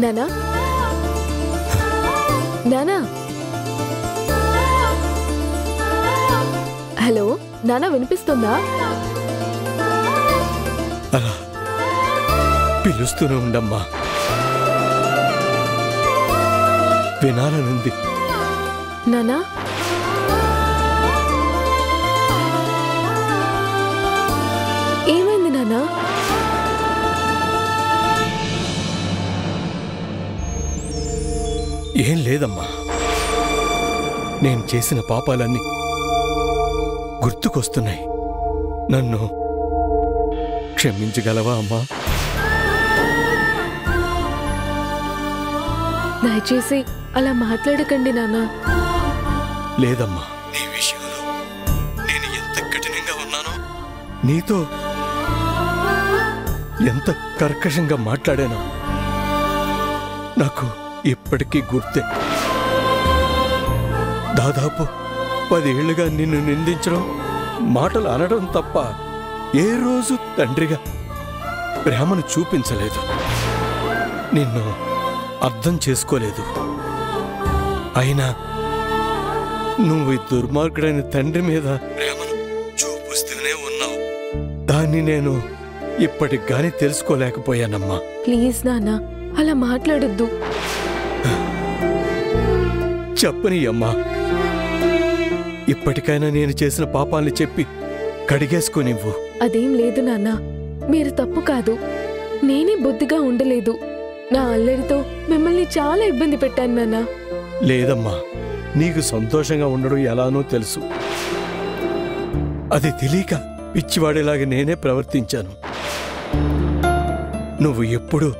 నానా నానా హలో నానా వినిపిస్తుందా? అలా పిలుస్తూనే ఉండమ్మా, వినాలనుంది. నానా ఏమైంది నానా? ఏం లేదమ్మా, నేను చేసిన పాపాలన్నీ గుర్తుకొస్తున్నాయి. నన్ను క్షమించగలవా అమ్మా? దయచేసి అలా మాట్లాడకండి నానా. లేదమ్మా, నీ విషయంలో నేను ఎంత కఠినంగా ఉన్నానో, నీతో ఎంత కర్కశంగా మాట్లాడానో నాకు ఇప్పటికీ గుర్తే. దాదాపు 10 ఏళ్లుగా నిన్ను నిందించడం, మాటలు అనడం తప్ప ఏ రోజు తండ్రిగా ప్రేమను చూపించలేదు. నిన్ను అర్థం చేసుకోలేదు. అయినా నువ్వు ఈ దుర్మార్గుడైన తండ్రి మీద ప్రేమను చూపిస్తూనే ఉన్నావు. దాన్ని నేను ఇప్పటికి గాని తెలుసుకోలేకపోయానమ్మా. ప్లీజ్ నానా అలా మాట్లాడొద్దు. చెప్పని అమ్మా, ఇప్పటికైనా నేను చేసిన పాపాల్ని చెప్పి కడిగేసుకోనివ్వు. అదేం లేదు నాన్నా, మీరు తప్పు కాదు. నేనే బుద్ధిగా ఉండలేదు. నా అల్లరితో మిమ్మల్ని చాలా ఇబ్బంది పెట్టాను నాన్నా. లేదమ్మా, నీకు సంతోషంగా ఉండడం ఎలానో తెలుసు. అది తెలియక పిచ్చివాడిలాగా నేనే ప్రవర్తించాను. నువ్వు ఎప్పుడూ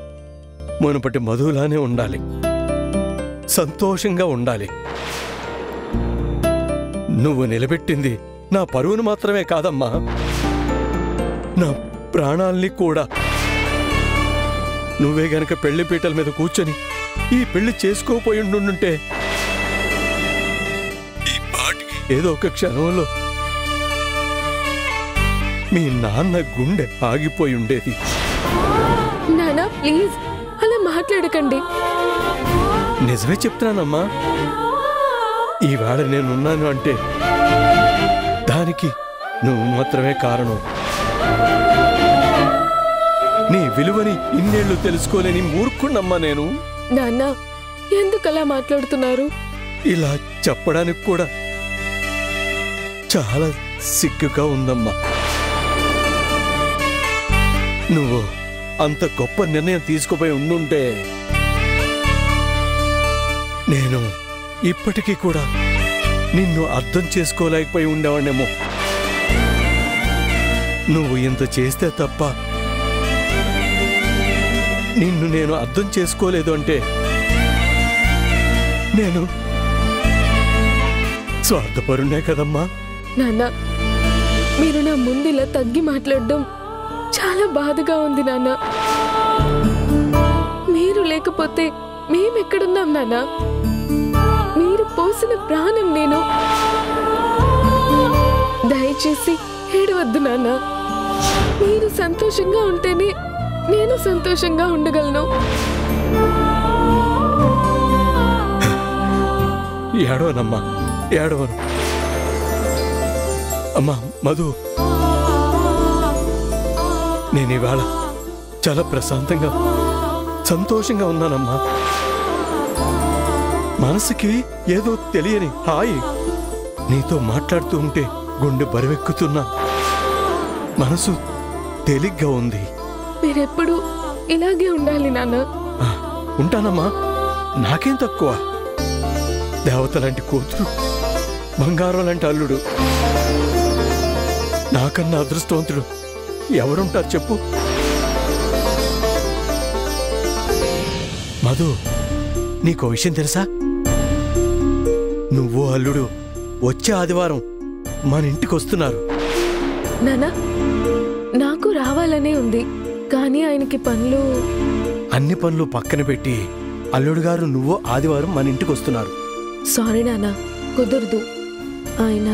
మునుపటి మధులానే ఉండాలి, సంతోషంగా ఉండాలి. నువ్వు నిలబెట్టింది నా పరువును మాత్రమే కాదమ్మా, నా ప్రాణాల్ని కూడా. నువ్వే గనక పెళ్లి పీటల మీద కూర్చొని ఈ పెళ్లి చేసుకోపోయి ఉండుంటే ఈ పాటికి ఏదో ఒక క్షణంలో మీ నాన్న గుండె ఆగిపోయి ఉండేది. నానా ప్లీజ్ అలా మాట్లాడకండి. నిజమే చెప్తున్నానమ్మా. ఈవేళ నేనున్నాను అంటే దానికి నువ్వు మాత్రమే కారణం. నీ విలువని ఇన్నేళ్లు తెలుసుకోలేని మూర్ఖుణ్ణమ్మా నేను. నాన్న ఎందుకలా మాట్లాడుతున్నారు? ఇలా చెప్పడానికి కూడా చాలా సిగ్గుగా ఉందమ్మా. నువ్వు అంత గొప్ప నిర్ణయం తీసుకుపోయి ఉండుంటే నేను ఇప్పటికీ కూడా నిన్ను అర్థం చేసుకోలేకపోయి ఉండేవాణ్ణేమో. నువ్వు ఇంత చేస్తే తప్ప నిన్ను నేను అర్థం చేసుకోలేదు అంటే నేను స్వార్థపరునే కదమ్మా. నాన్న మీరు నా ముందులా తగ్గి మాట్లాడడం చాలా బాధగా ఉంది నాన్న. మీరు లేకపోతే మేమెక్కడున్నాం నాన్న? మీరు పోసిన ప్రాణం నేను. దయచేసి ఏడవద్దు నాన్న. మీరు సంతోషంగా ఉంటేనే నేను సంతోషంగా ఉండగలను. ఏడవనమ్మా, ఏడవను. అమ్మా మధు, నేను ఇవాళ చాలా ప్రశాంతంగా సంతోషంగా ఉన్నానమ్మా. మనసుకి ఏదో తెలియని హాయి. నీతో మాట్లాడుతూ ఉంటే గుండె బరువెక్కుతున్నా, మనసు తేలిగ్గా ఉంది. మీరెప్పుడు ఇలాగే ఉండాలి నాన్న. ఉంటానమ్మా, నాకేం తక్కువ. దేవత లాంటి కూతురు, బంగారం లాంటి అల్లుడు, నాకన్నా అదృష్టవంతుడు ఎవరుంటారు చెప్పు? మధు, నీకో విషయం తెలుసా? నువ్వు అల్లుడు వచ్చే ఆదివారం మన ఇంటికి వస్తున్నారు. నానా నాకు రావాలనే ఉంది, కానీ ఆయనకి పనులు. అన్ని పనులు పక్కన పెట్టి అల్లుడు గారు నువ్వు ఆదివారం మన ఇంటికి వస్తున్నారు. సారీ నానా, కుదరదు. ఆయన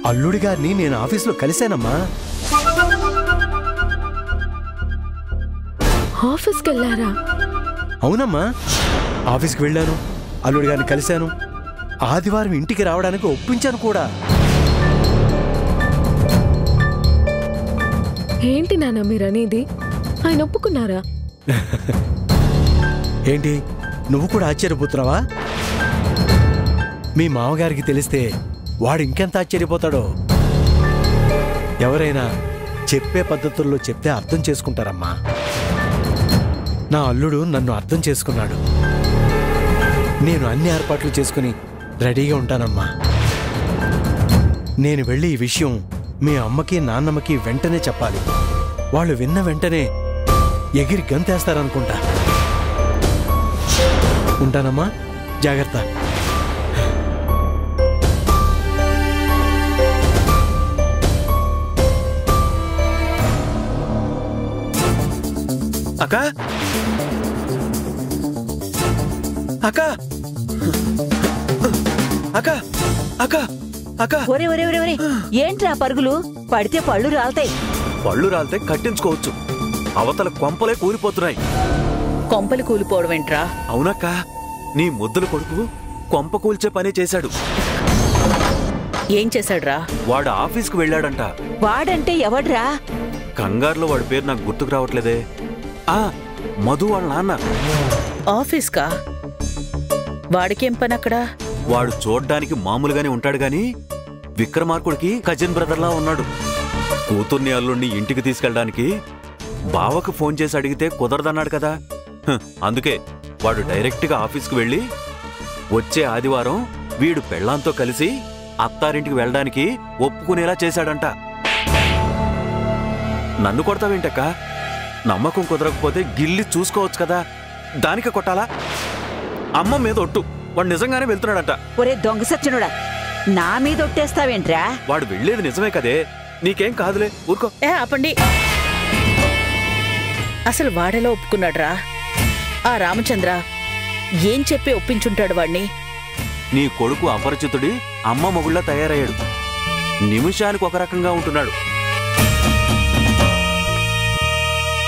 అల్లుడి గారిని నేను ఆఫీసులో కలిశానమ్మా. ఆఫీస్కి వెళ్ళారా? అవునమ్మా, ఆఫీస్కి వెళ్ళాను, అల్లుడు గారిని కలిశాను, ఆదివారం ఇంటికి రావడానికి ఒప్పించాను కూడా. ఏంటి నాన్న మీరనేది? ఆయన ఒప్పుకున్నారా? ఏంటి, నువ్వు కూడా ఆశ్చర్యపోతున్నావా? మీ మామగారికి తెలిస్తే వాడు ఇంకెంత ఆశ్చర్యపోతాడో. ఎవరైనా చెప్పే పద్ధతుల్లో చెప్తే అర్థం చేసుకుంటారమ్మా. నా అల్లుడు నన్ను అర్థం చేసుకున్నాడు. నేను అన్ని ఏర్పాట్లు చేసుకుని రెడీగా ఉంటానమ్మా. నేను వెళ్ళి ఈ విషయం మీ అమ్మకి నాన్నమ్మకి వెంటనే చెప్పాలి. వాళ్ళు విన్న వెంటనే ఎగిరి గంతేస్తారనుకుంటా. ఉంటానమ్మా, జాగ్రత్త. అక్క అక్క అక్క అక్క అక్క ఒరే ఒరే ఒరే ఒరే ఏంట్రా పరుగులు? పడితే పళ్ళు రాలతాయి. పళ్ళు రాలితే కట్టించుకోవచ్చు, అవతల కొంపలే కూలిపోతున్నాయి. కొంపలు కూలిపోవడం ఏంట్రా? అవునక్క, నీ ముద్దుల కొడుకు కొంప కూల్చే పని చేశాడు. ఏం చేశాడ్రా? వాడు ఆఫీస్కు వెళ్ళాడంట. వాడంటే ఎవడ్రా? కంగారులో వాడి పేరు నాకు గుర్తుకు రావట్లేదే. ఆ మధు వాళ్ళ నాన్న. ఆఫీస్కా? వాడికేం పని అక్కడ? వాడు చూడ్డానికి మామూలుగానే ఉంటాడు గాని విక్రమార్కుడికి కజిన్ బ్రదర్లా ఉన్నాడు. కూతుర్ని అల్లుణ్ణి ఇంటికి తీసుకెళ్ళడానికి బావకు ఫోన్ చేసి అడిగితే కుదరదన్నాడు కదా. అందుకే వాడు డైరెక్ట్గా ఆఫీస్కు వెళ్ళి వచ్చే ఆదివారం వీడు పెళ్ళాంతో కలిసి అత్తారింటికి వెళ్ళడానికి ఒప్పుకునేలా చేశాడంట. నన్ను కొడతావేంటక్క? నమ్మకం కుదరకపోతే గిల్లి చూసుకోవచ్చు కదా, దానికి కొట్టాలా? అమ్మ మీద ఒట్టు, వాడు నిజంగానే వెళ్తున్నాడంట. ఒరే దొంగ సచ్చినుడా, నా మీద ఒట్టేస్తావేంట్రా? వాడు వెళ్ళేది నిజమే కదే, నీకేం కాదులే, ఊరుకో. ఆపండి. అసలు వాడెలా ఒప్పుకున్నాడ్రా? ఆ రామచంద్ర ఏం చెప్పి ఒప్పించుంటాడు వాణ్ణి? నీ కొడుకు అపరిచితుడి అమ్మ మొగుళ్ళ తయారయ్యాడు. నిమిషానికి ఒక రకంగా ఉంటున్నాడు.